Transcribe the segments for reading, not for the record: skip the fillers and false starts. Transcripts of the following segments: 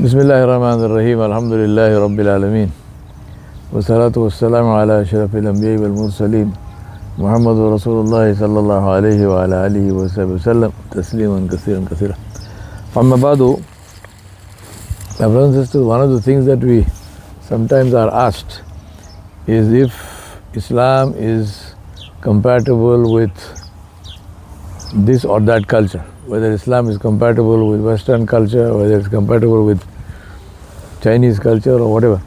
Bismillahir Rahmanir Rahim. Alhamdulillahi Rabbil Alameen. Wassalatu wassalamu ala ashrafil anbiya'i wal mursaleen. Muhammadur Rasulullah sallallahu alayhi wa ala alihi wa sallam. Tasliman kathiran kathira. Amma ba'du. My brothers and sisters, one of the things that we sometimes are asked is if Islam is compatible with this or that culture. Whether Islam is compatible with Western culture, whether it's compatible with Chinese culture or whatever.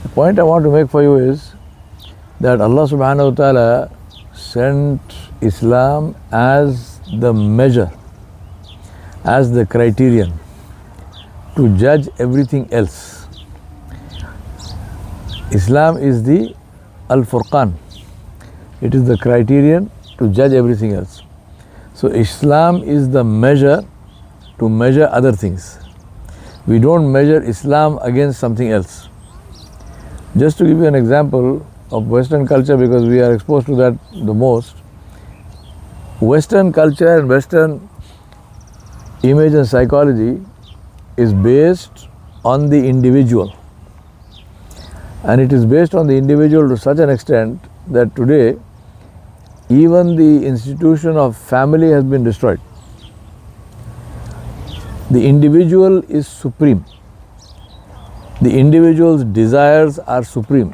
The point I want to make for you is that Allah subhanahu wa ta'ala sent Islam as the measure, as the criterion to judge everything else. Islam is the Al-Furqan. It is the criterion to judge everything else. So Islam is the measure to measure other things. We don't measure Islam against something else. Just to give you an example of Western culture, because we are exposed to that the most. Western culture and Western image and psychology is based on the individual. And it is based on the individual to such an extent that today even the institution of family has been destroyed. The individual is supreme. The individual's desires are supreme.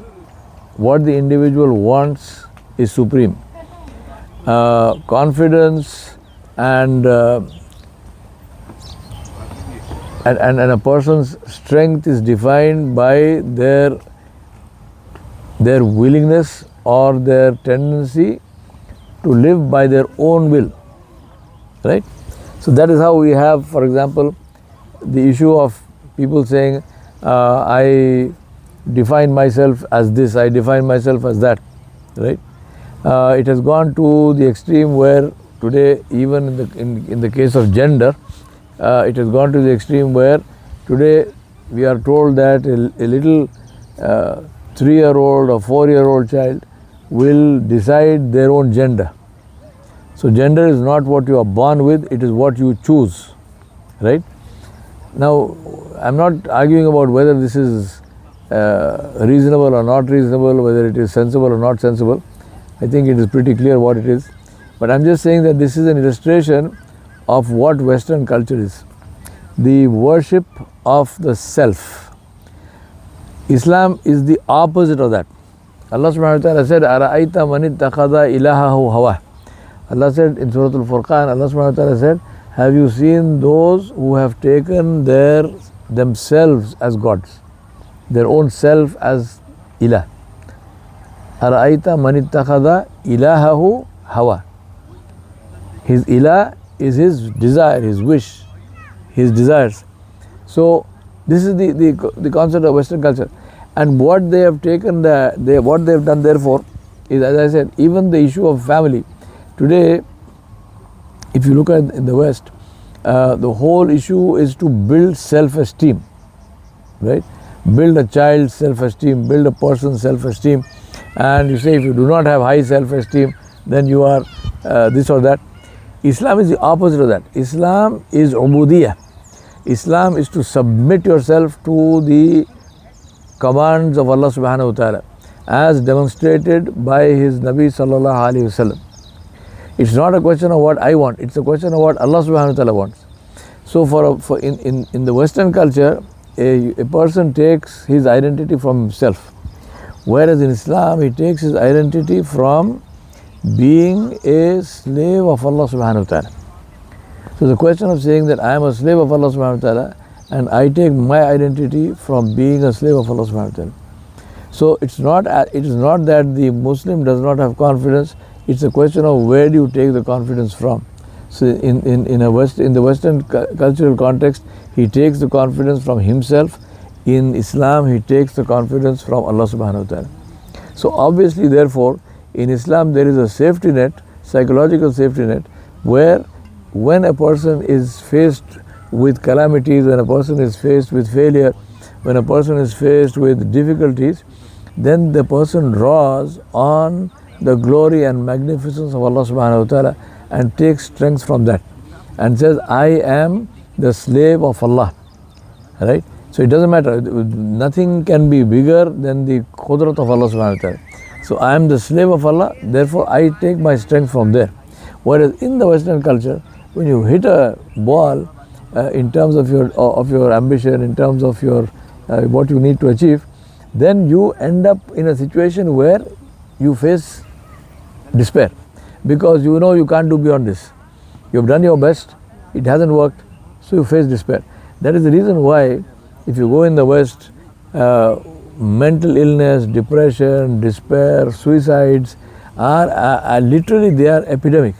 What the individual wants is supreme. Confidence and a person's strength is defined by their willingness or their tendency to live by their own will, right? So that is how we have, for example, the issue of people saying, I define myself as this, I define myself as that, right? It has gone to the extreme where today, even in the case of gender, it has gone to the extreme where today we are told that a little 3-year-old or 4-year-old child will decide their own gender. So gender is not what you are born with, it is what you choose, right? Now, I'm not arguing about whether this is reasonable or not reasonable, whether it is sensible or not sensible. I think it is pretty clear what it is. But I'm just saying that this is an illustration of what Western culture is. The worship of the self. Islam is the opposite of that. Allah subhanahu wa ta'ala said, Ara'aita man ittakhadha ilahahu hawa. Allah said in Surah Al-Furqan, Allah subhanahu wa ta'ala said, have you seen those who have taken themselves as gods, their own self as ilah? Ara'aita man ittakhadha ilahahu hawa. His ilah is his desire, his wish, his desires. So this is the concept of Western culture. And what they have taken, what they have done therefore is, as I said, even the issue of family. Today, if you look at in the West, the whole issue is to build self-esteem, right? Build a child's self-esteem, build a person's self-esteem. And you say if you do not have high self-esteem, then you are this or that. Islam is the opposite of that. Islam is ubudiyah. Islam is to submit yourself to the commands of Allah subhanahu wa ta'ala as demonstrated by His Nabi sallallahu alayhi wasallam. It's not a question of what I want, it's a question of what Allah subhanahu wa ta'ala wants. So in the Western culture, a person takes his identity from himself. Whereas in Islam, he takes his identity from being a slave of Allah subhanahu wa ta'ala. So the question of saying that I am a slave of Allah subhanahu wa ta'ala and I take my identity from being a slave of Allah subhanahu wa ta'ala. So it is not that the Muslim does not have confidence, it's a question of where do you take the confidence from. So in the Western cultural context, he takes the confidence from himself. In Islam, he takes the confidence from Allah subhanahu wa ta'ala. So obviously, therefore, in Islam there is a safety net, psychological safety net, where when a person is faced with calamities, when a person is faced with failure, when a person is faced with difficulties, then the person draws on the glory and magnificence of Allah subhanahu wa ta'ala and takes strength from that and says, I am the slave of Allah. right? So it doesn't matter, nothing can be bigger than the qudrat of Allah subhanahu wa ta'ala. So I am the slave of Allah, therefore I take my strength from there. Whereas in the Western culture, when you hit a ball in terms of your ambition, in terms of your what you need to achieve, then you end up in a situation where you face despair, because you know you can't do beyond this. You've done your best, it hasn't worked, so you face despair. That is the reason why if you go in the West, mental illness, depression, despair, suicides are literally, they are epidemic.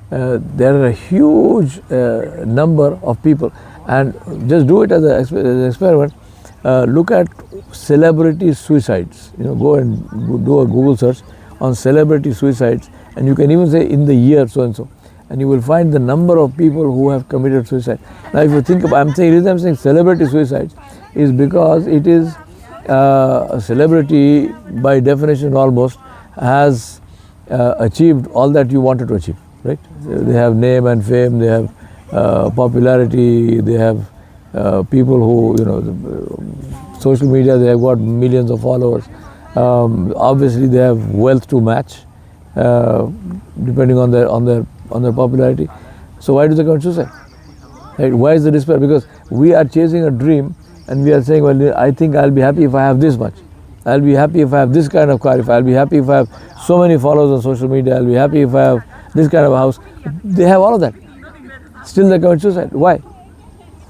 There are a huge number of people, and just do it as an experiment. Look at celebrity suicides. Go and do a Google search on celebrity suicides, and you can even say in the year so and so, and you will find the number of people who have committed suicide. Now, if you think about, the reason I'm saying celebrity suicides is because it is a celebrity, by definition almost, has achieved all that you wanted to achieve, right? They have name and fame, they have popularity, they have people who, social media, they have got millions of followers. Obviously they have wealth to match, depending on their popularity. So why do they commit suicide? Right? Why is the despair? Because we are chasing a dream, and we are saying, well, I think I'll be happy if I have this much. I'll be happy if I have this kind of car. I'll be happy if I have so many followers on social media. I'll be happy if I have this kind of a house. They have all of that. Still they commit suicide. Why?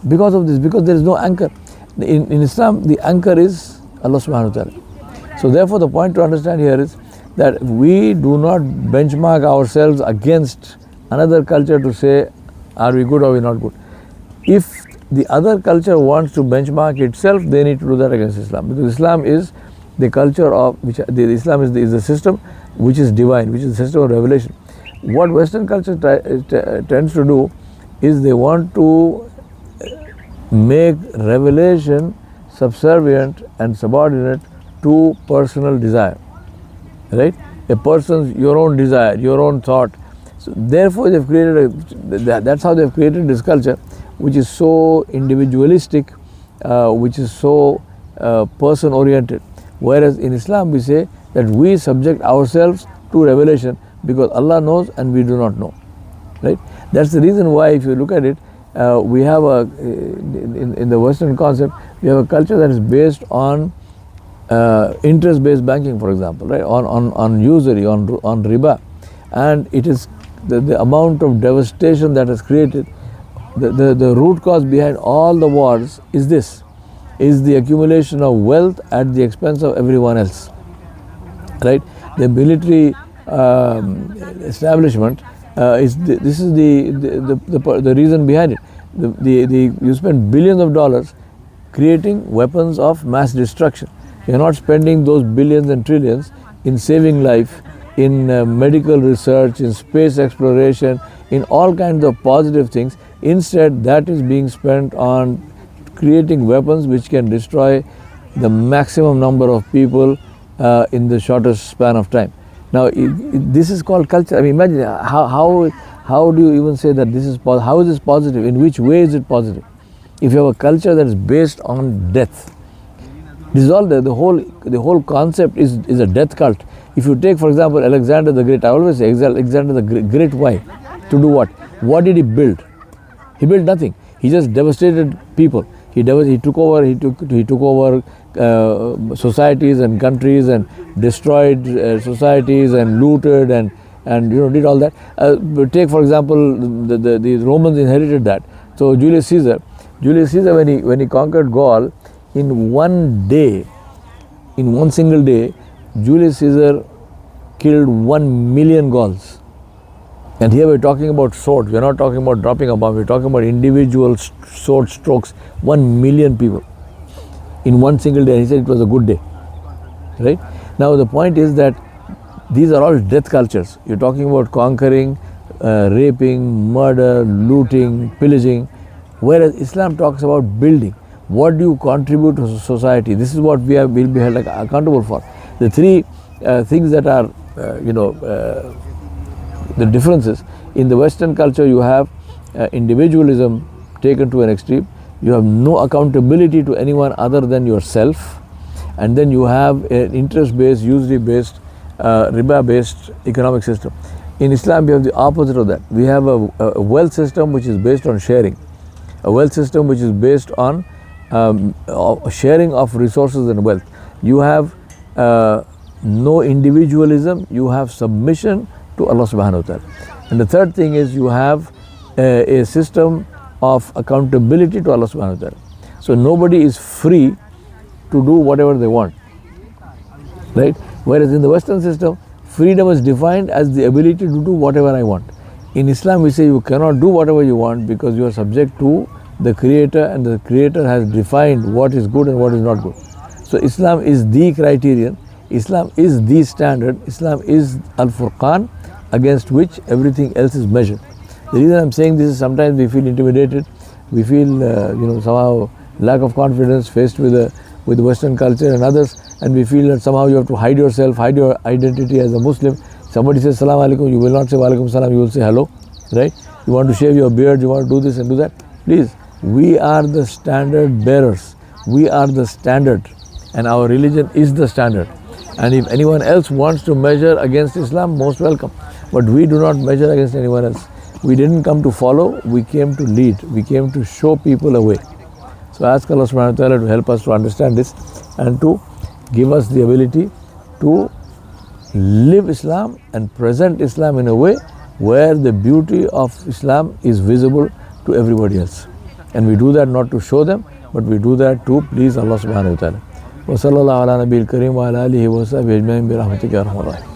Because of this. Because there is no anchor. In Islam, the anchor is Allah subhanahu wa ta'ala. So therefore, the point to understand here is that we do not benchmark ourselves against another culture to say, are we good or are we not good? If the other culture wants to benchmark itself, they need to do that against Islam, because Islam is the culture of which Islam is the system which is divine, which is the system of revelation. What Western culture tends to do is they want to make revelation subservient and subordinate to personal desire, right? A person's, your own desire, your own thought. So therefore they've created that's how they've created this culture, which is so individualistic, which is so person oriented. Whereas in Islam we say that we subject ourselves to revelation, because Allah knows and we do not know, right? That's the reason why, if you look at it, we have in the Western concept, we have a culture that is based on interest-based banking, for example, right? On usury, on riba, and it is the amount of devastation that has created. The root cause behind all the wars is this, is the accumulation of wealth at the expense of everyone else, right? The military establishment this is the reason behind it. You spend billions of dollars creating weapons of mass destruction. You're not spending those billions and trillions in saving life, in medical research, in space exploration, in all kinds of positive things. Instead, that is being spent on creating weapons which can destroy the maximum number of people in the shortest span of time. Now, this is called culture. I mean, imagine how do you even say that this is positive? How is this positive? In which way is it positive? If you have a culture that is based on death, this is all the whole concept is a death cult. If you take, for example, Alexander the Great, I always say Alexander the Great. Why? To do what? What did he build? He built nothing. He just devastated people. He took over societies and countries, and destroyed societies, and looted, and did all that. Take, for example, the Romans inherited that. So Julius Caesar, when he conquered Gaul, in one single day, Julius Caesar killed 1 million Gauls. And here we're talking about swords. We're not talking about dropping a bomb. We're talking about individual sword strokes. 1 million people in one single day. And he said it was a good day, right? Now the point is that these are all death cultures. You're talking about conquering, raping, murder, looting, pillaging. Whereas Islam talks about building. What do you contribute to society? This is what will be held accountable for. The three things that are, the differences. In the Western culture, you have individualism taken to an extreme. You have no accountability to anyone other than yourself. And then you have an interest-based, usury-based, riba-based economic system. In Islam, we have the opposite of that. We have a wealth system which is based on sharing, a wealth system which is based on sharing of resources and wealth. You have no individualism, you have submission to Allah subhanahu wa ta'ala. And the third thing is you have a system of accountability to Allah subhanahu wa ta'ala. So nobody is free to do whatever they want, right? Whereas in the Western system, freedom is defined as the ability to do whatever I want. In Islam, we say you cannot do whatever you want because you are subject to the Creator, and the Creator has defined what is good and what is not good. So Islam is the criterion, Islam is the standard, Islam is Al-Furqan against which everything else is measured. The reason I'm saying this is sometimes we feel intimidated, we feel somehow lack of confidence faced with Western culture and others, and we feel that somehow you have to hide yourself, hide your identity as a Muslim. Somebody says Salam Alaikum, you will not say Wa Alaikum Salam, you will say hello, right? You want to shave your beard, you want to do this and do that. Please, we are the standard bearers, we are the standard, and our religion is the standard. And if anyone else wants to measure against Islam, most welcome. But we do not measure against anyone else. We didn't come to follow, we came to lead, we came to show people a way. So I ask Allah subhanahu wa ta'ala to help us to understand this and to give us the ability to live Islam and present Islam in a way where the beauty of Islam is visible to everybody else. And we do that not to show them, but we do that to please Allah subhanahu wa ta'ala. Wa sallallahu ala nabiyil kareem wa ala alihi wa sahbihi ajma'in bi rahmatika ya arhamar rahimin.